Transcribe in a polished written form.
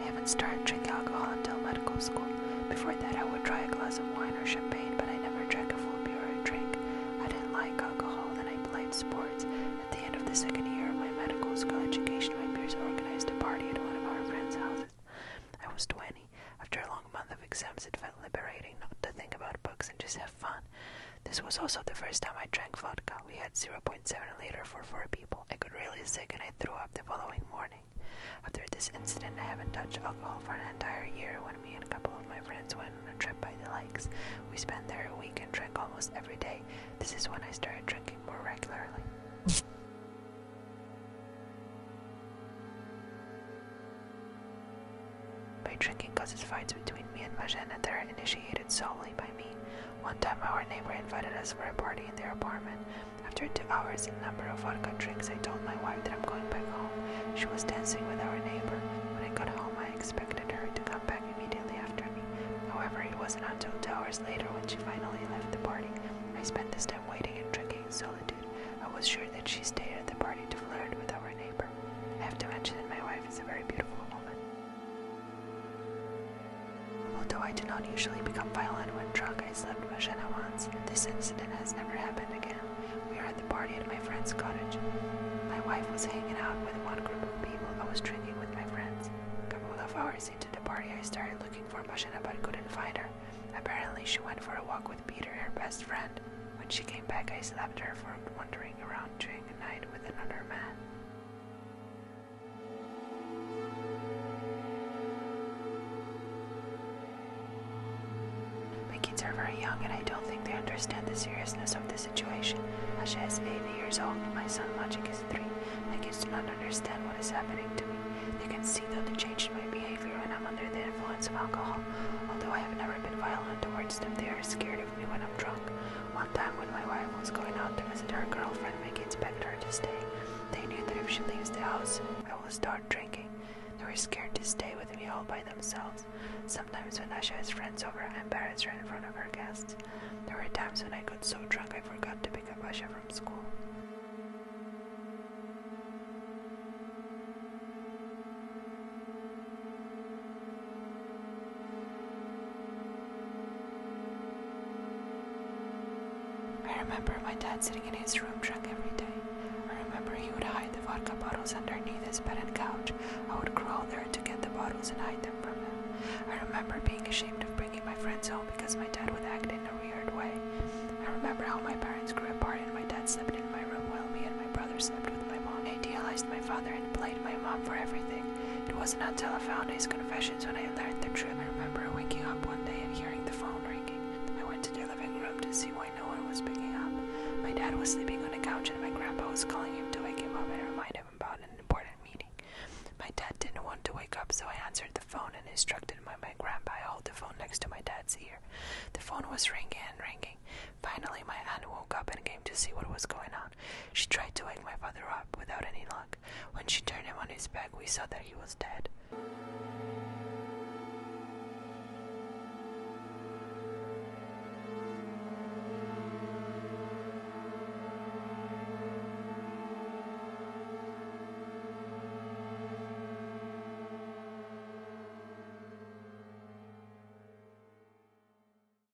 haven't started drinking alcohol until medical school. Before that, I would try a glass of wine or champagne, but I never drank a full beer or drink. I didn't like alcohol, and I played sports. At the end of the second year of my medical school education, my peers organized a party at one of our friends' houses. I was 20. After a long month of exams, it felt liberating not to think about books and just have fun. This was also the first time I drank vodka. We had 0.7 liter for 4 people. I got really sick and I threw up the following morning. After this incident, I haven't touched alcohol for an entire year. When me and a couple of my friends went on a trip by the lakes, we spent there a week and drank almost every day. This is when I started drinking more regularly. My drinking causes fights between me and Majen, and they're initiated solely by me. One time our neighbor invited us for a party in their apartment. After 2 hours and a number of vodka drinks, I told my wife that I'm going back home. She was dancing with our neighbor. When I got home, I expected her to come back immediately after me. However, it wasn't until 2 hours later when she finally left the party. I spent this time waiting and drinking in solitude. I was sure that she stayed at the party to flirt with our neighbor. I have to mention that my wife is a very beautiful woman. Although I do not usually become violent when drunk, I slept with Jenna once. This incident has never happened again. We are at the party at my friend's cottage. My wife was hanging out with one group of people. I was drinking with my friends. A couple of hours into the party, I started looking for Mashina but couldn't find her. Apparently, she went for a walk with Peter, her best friend. When she came back, I slapped her for wandering around during the night with another man. My kids are very young and I don't think they understand the seriousness of the situation. Asha is 8 years old and my son Magic is 3. My kids do not understand what is happening to me. They can see though the change in my behavior when I'm under the influence of alcohol. Although I have never been violent towards them, they are scared of me when I'm drunk. One time when my wife was going out to visit her girlfriend, my kids begged her to stay. They knew that if she leaves the house, I will start drinking. They were scared to stay with me all by themselves. Sometimes when Asha has friends over, I embarrass her in front of her guests. There were times when I got so drunk I forgot to pick up Asha from school. I remember my dad sitting in his room drunk every day. I remember he would hide the vodka bottles underneath his bed and couch. I would crawl there to get the bottles and hide them from him. I remember being ashamed of bringing my friends home because my dad would act in a weird way. I remember how my parents grew apart and my dad slept in my room while me and my brother slept with my mom. I idealized my father and blamed my mom for everything. It wasn't until I found his confessions when I learned the truth. I remember waking up one day and hearing the phone ringing. I went to the living room to see why no one was picking up. My dad was sleeping on the couch and my grandpa was calling him to wake him up and remind him about an important meeting. My dad didn't want to wake up, so I answered the phone and instructed my grandpa to hold the phone next to my dad's ear. The phone was ringing and ringing. Finally, my aunt woke up and came to see what was going on. She tried to wake my father up without any luck. When she turned him on his back, we saw that he was dead.